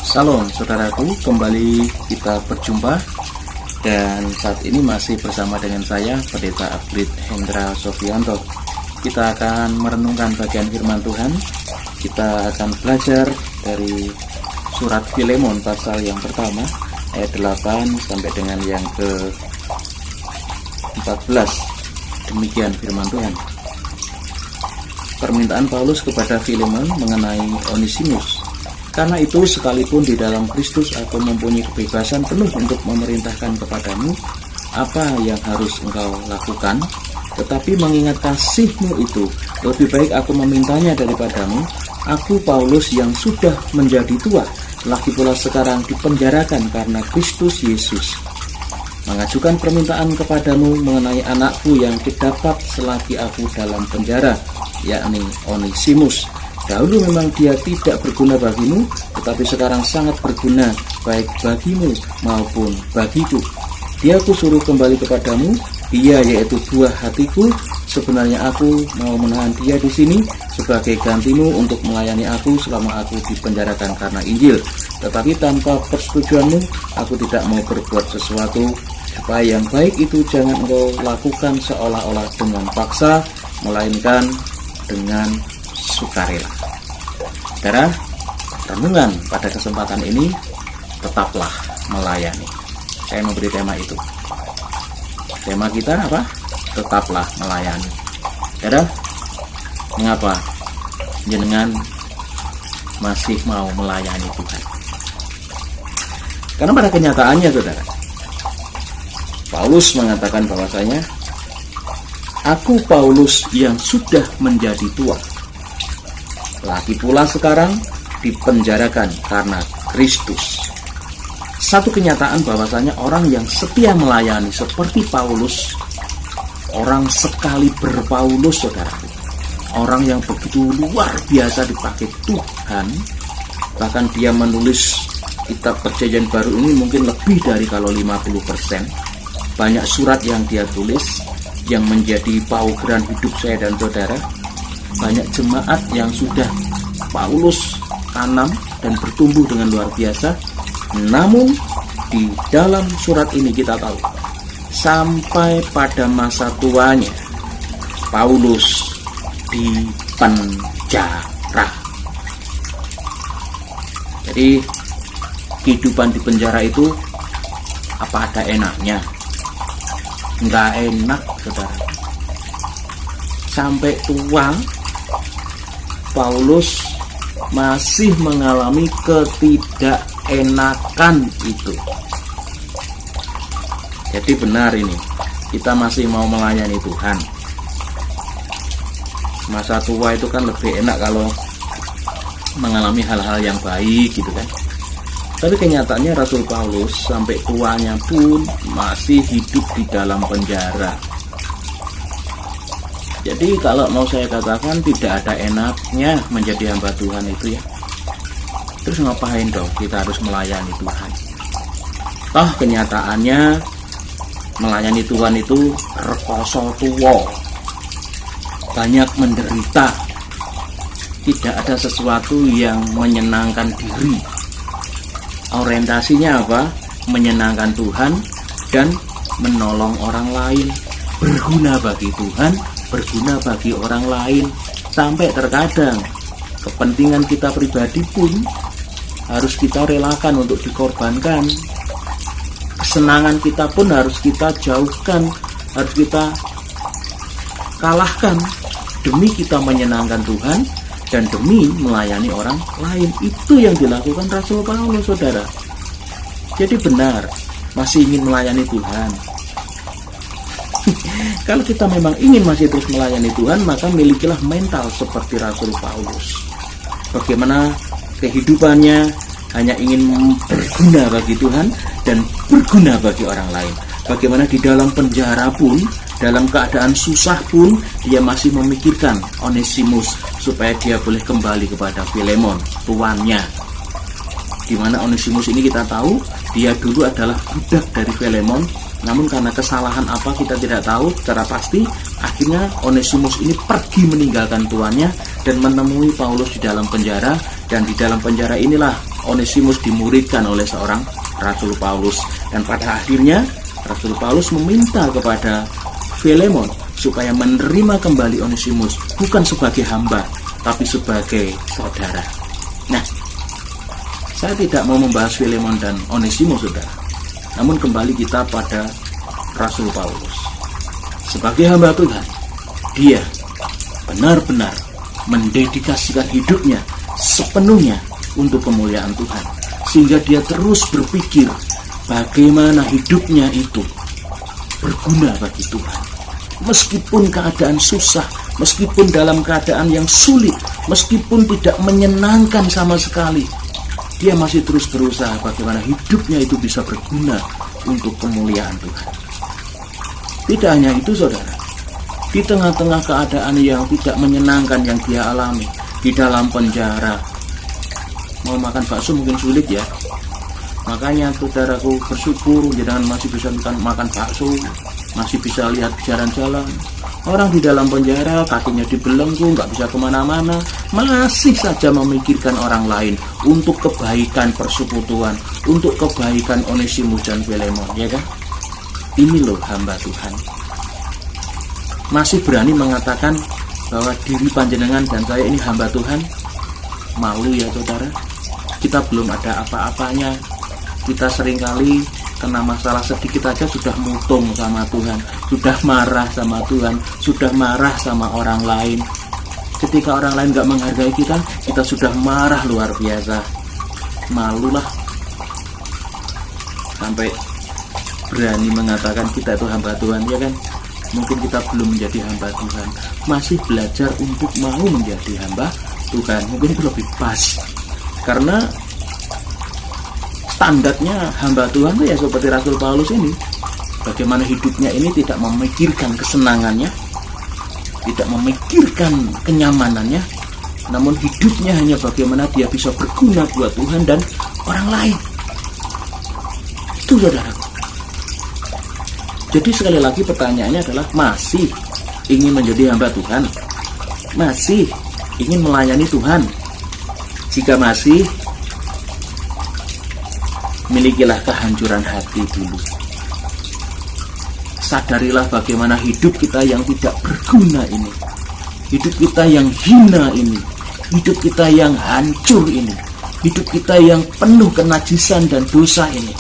Salam saudaraku, kembali kita berjumpa dan saat ini masih bersama dengan saya Pendeta Abrit Hendra Sofianto. Kita akan merenungkan bagian firman Tuhan. Kita akan belajar dari surat Filemon pasal yang pertama ayat 8 sampai dengan yang ke-14. Demikian firman Tuhan. Permintaan Paulus kepada Filemon mengenai Onesimus. Karena itu, sekalipun di dalam Kristus aku mempunyai kebebasan penuh untuk memerintahkan kepadamu apa yang harus engkau lakukan, tetapi mengingat kasihmu itu, lebih baik aku memintanya daripadamu. Aku Paulus yang sudah menjadi tua, lagi pula sekarang dipenjarakan karena Kristus Yesus, mengajukan permintaan kepadamu mengenai anakku yang didapat selagi aku dalam penjara, yakni Onesimus. Dahulu memang dia tidak berguna bagimu, tetapi sekarang sangat berguna baik bagimu maupun bagiku. Dia aku suruh kembali kepadamu, dia yaitu buah hatiku. Sebenarnya aku mau menahan dia di sini sebagai gantimu untuk melayani aku selama aku dipenjarakan karena Injil. Tetapi tanpa persetujuanmu, aku tidak mau berbuat sesuatu supaya yang baik itu jangan engkau lakukan seolah-olah dengan paksa, melainkan dengan sukarela. Saudara, renungan pada kesempatan ini, tetaplah melayani. Saya memberi tema itu. Tema kita apa? Tetaplah melayani. Saudara, mengapa jenengan masih mau melayani Tuhan? Karena pada kenyataannya, saudara, Paulus mengatakan bahwasanya, aku Paulus yang sudah menjadi tua, lagi pula sekarang dipenjarakan karena Kristus. Satu kenyataan bahwasanya orang yang setia melayani seperti Paulus, orang sekali berpaulus, saudara, orang yang begitu luar biasa dipakai Tuhan. Bahkan dia menulis kitab Perjanjian Baru ini mungkin lebih dari kalau 50%. Banyak surat yang dia tulis yang menjadi paugeran hidup saya dan saudara. Banyak jemaat yang sudah Paulus tanam dan bertumbuh dengan luar biasa. Namun di dalam surat ini kita tahu, sampai pada masa tuanya Paulus dipenjara. Jadi kehidupan di penjara itu apa ada enaknya? Enggak enak, saudara. Sampai tua Paulus masih mengalami ketidakenakan itu. Jadi benar ini, kita masih mau melayani Tuhan. Masa tua itu kan lebih enak kalau mengalami hal-hal yang baik gitu kan. Tapi kenyataannya Rasul Paulus sampai tuanya pun masih hidup di dalam penjara. Jadi kalau mau saya katakan, tidak ada enaknya menjadi hamba Tuhan itu ya. Terus ngapain dong kita harus melayani Tuhan? Toh kenyataannya melayani Tuhan itu rekoso tuwo, banyak menderita, tidak ada sesuatu yang menyenangkan diri. Orientasinya apa? Menyenangkan Tuhan dan menolong orang lain, berguna bagi Tuhan, berguna bagi orang lain. Sampai terkadang kepentingan kita pribadi pun harus kita relakan untuk dikorbankan. Kesenangan kita pun harus kita jauhkan, harus kita kalahkan demi kita menyenangkan Tuhan dan demi melayani orang lain. Itu yang dilakukan Rasul Paulus, saudara. Jadi benar, masih ingin melayani Tuhan. Kalau kita memang ingin masih terus melayani Tuhan, maka milikilah mental seperti Rasul Paulus. Bagaimana kehidupannya hanya ingin berguna bagi Tuhan dan berguna bagi orang lain. Bagaimana di dalam penjara pun, dalam keadaan susah pun, dia masih memikirkan Onesimus supaya dia boleh kembali kepada Filemon, tuannya. Di mana Onesimus ini kita tahu, dia dulu adalah budak dari Filemon. Namun karena kesalahan apa kita tidak tahu secara pasti, akhirnya Onesimus ini pergi meninggalkan tuannya dan menemui Paulus di dalam penjara. Dan di dalam penjara inilah Onesimus dimuridkan oleh seorang Rasul Paulus, dan pada akhirnya Rasul Paulus meminta kepada Filemon supaya menerima kembali Onesimus, bukan sebagai hamba tapi sebagai saudara. Nah, saya tidak mau membahas Filemon dan Onesimus, saudara. Namun kembali kita pada Rasul Paulus. Sebagai hamba Tuhan, dia benar-benar mendedikasikan hidupnya sepenuhnya untuk kemuliaan Tuhan, sehingga dia terus berpikir bagaimana hidupnya itu berguna bagi Tuhan. Meskipun keadaan susah, meskipun dalam keadaan yang sulit, meskipun tidak menyenangkan sama sekali, dia masih terus berusaha bagaimana hidupnya itu bisa berguna untuk kemuliaan Tuhan. Tidak hanya itu, saudara, di tengah-tengah keadaan yang tidak menyenangkan yang dia alami, di dalam penjara, mau makan bakso mungkin sulit ya. Makanya saudaraku bersyukur jangan masih bisa makan bakso, masih bisa lihat jalan-jalan. Orang di dalam penjara kakinya dibelenggu, nggak bisa kemana-mana, masih saja memikirkan orang lain untuk kebaikan persekutuan, untuk kebaikan Onesimus dan Filemon, ya kan? Ini loh hamba Tuhan, masih berani mengatakan bahwa diri panjenengan dan saya ini hamba Tuhan. Malu ya saudara, kita belum ada apa-apanya, kita seringkali kena masalah sedikit aja sudah mutung sama Tuhan, sudah marah sama Tuhan, sudah marah sama orang lain. Ketika orang lain gak menghargai kita, kita sudah marah luar biasa. Malulah sampai berani mengatakan kita itu hamba Tuhan, ya kan? Mungkin kita belum menjadi hamba Tuhan, masih belajar untuk mau menjadi hamba Tuhan. Mungkin itu lebih pas, karena standarnya hamba Tuhan itu ya seperti Rasul Paulus ini, bagaimana hidupnya ini tidak memikirkan kesenangannya, tidak memikirkan kenyamanannya, namun hidupnya hanya bagaimana dia bisa berguna buat Tuhan dan orang lain. Itu saudaraku. Jadi sekali lagi pertanyaannya adalah, masih ingin menjadi hamba Tuhan? Masih ingin melayani Tuhan? Jika masih, milikilah kehancuran hati dulu. Sadarilah bagaimana hidup kita yang tidak berguna ini, hidup kita yang hina ini, hidup kita yang hancur ini, hidup kita yang penuh kenajisan dan dosa ini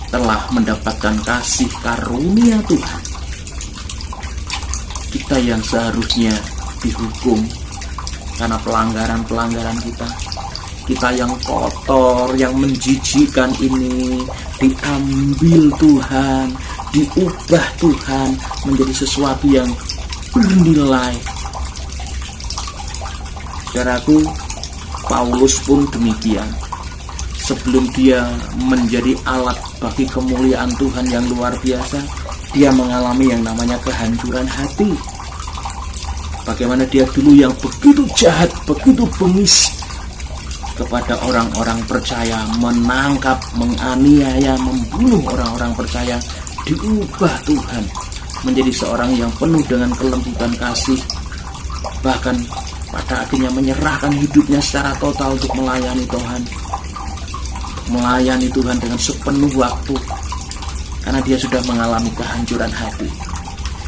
telah mendapatkan kasih karunia Tuhan. Kita yang seharusnya dihukum karena pelanggaran-pelanggaran kita, kita yang kotor, yang menjijikkan ini, diambil Tuhan, diubah Tuhan menjadi sesuatu yang bernilai. Saudaraku, Paulus pun demikian. Sebelum dia menjadi alat bagi kemuliaan Tuhan yang luar biasa, dia mengalami yang namanya kehancuran hati. Bagaimana dia dulu yang begitu jahat, begitu bengis kepada orang-orang percaya, menangkap, menganiaya, membunuh orang-orang percaya, diubah Tuhan menjadi seorang yang penuh dengan kelembutan kasih, bahkan pada akhirnya menyerahkan hidupnya secara total untuk melayani Tuhan, melayani Tuhan dengan sepenuh waktu, karena dia sudah mengalami kehancuran hati.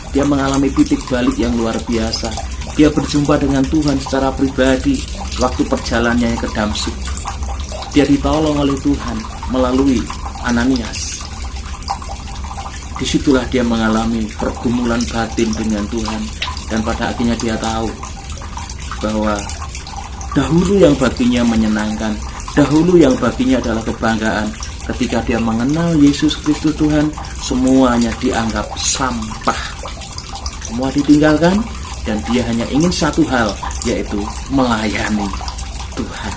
Dia mengalami titik balik yang luar biasa. Dia berjumpa dengan Tuhan secara pribadi waktu perjalanannya ke Damsyik. Dia ditolong oleh Tuhan melalui Ananias. Disitulah dia mengalami pergumulan batin dengan Tuhan, dan pada akhirnya dia tahu bahwa dahulu yang baginya menyenangkan, dahulu yang baginya adalah kebanggaan, ketika dia mengenal Yesus Kristus Tuhan, semuanya dianggap sampah, semua ditinggalkan, dan dia hanya ingin satu hal, yaitu melayani Tuhan.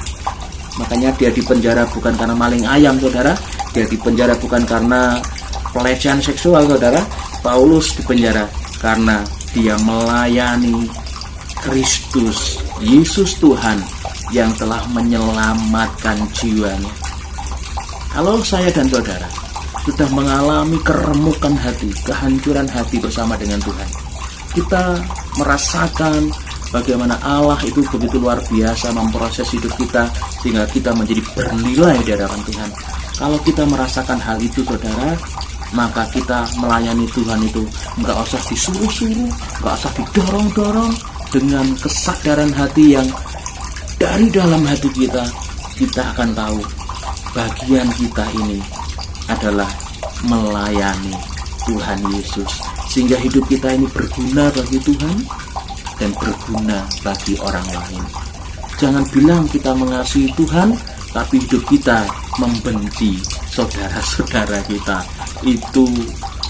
Makanya dia dipenjara bukan karena maling ayam, saudara. Dia dipenjara bukan karena pelecehan seksual, saudara. Paulus dipenjara karena dia melayani Kristus, Yesus Tuhan yang telah menyelamatkan jiwanya. Kalau saya dan saudara sudah mengalami keremukan hati, kehancuran hati bersama dengan Tuhan, kita merasakan bagaimana Allah itu begitu luar biasa memproses hidup kita sehingga kita menjadi bernilai di hadapan Tuhan. Kalau kita merasakan hal itu, saudara, maka kita melayani Tuhan itu nggak usah disuruh-suruh, nggak usah didorong-dorong, dengan kesadaran hati yang dari dalam hati kita akan tahu bagian kita ini adalah melayani Tuhan Yesus, sehingga hidup kita ini berguna bagi Tuhan dan berguna bagi orang lain. Jangan bilang kita mengasihi Tuhan tapi hidup kita membenci saudara-saudara kita. Itu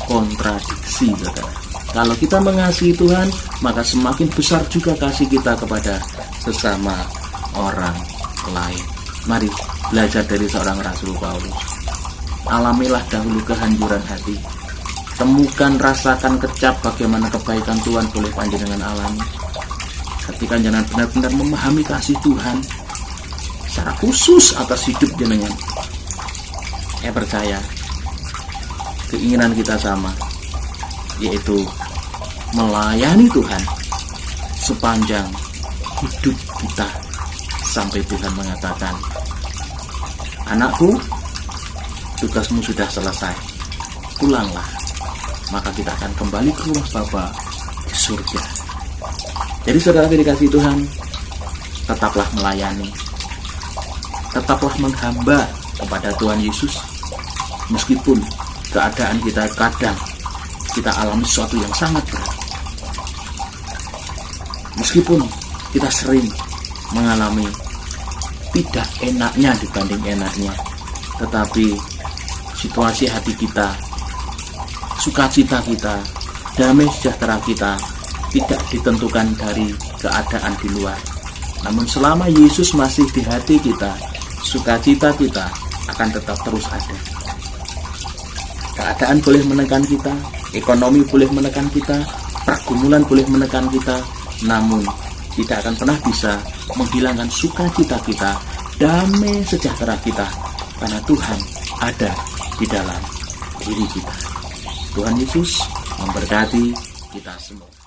kontradiksi, saudara. Kalau kita mengasihi Tuhan, maka semakin besar juga kasih kita kepada sesama orang lain. Mari belajar dari seorang Rasul Paulus. Alamilah dahulu kehancuran hati. Temukan, rasakan, kecap bagaimana kebaikan Tuhan boleh panjenengan alami. Ketika jenengan benar-benar memahami kasih Tuhan secara khusus atas hidup jenengan, saya percaya keinginan kita sama, yaitu melayani Tuhan sepanjang hidup kita sampai Tuhan mengatakan, anakku, tugasmu sudah selesai, pulanglah. Maka kita akan kembali ke rumah Bapa di surga. Jadi saudara dikasihi Tuhan, tetaplah melayani, tetaplah menghamba kepada Tuhan Yesus, meskipun keadaan kita kadang kita alami sesuatu yang sangat berat, meskipun kita sering mengalami tidak enaknya dibanding enaknya, tetapi situasi hati kita, sukacita kita, damai sejahtera kita tidak ditentukan dari keadaan di luar. Namun selama Yesus masih di hati kita, sukacita kita akan tetap terus ada. Keadaan boleh menekan kita, ekonomi boleh menekan kita, pergumulan boleh menekan kita, namun tidak akan pernah bisa menghilangkan sukacita kita, damai sejahtera kita, karena Tuhan ada di dalam diri kita. Tuhan Yesus memberkati kita semua.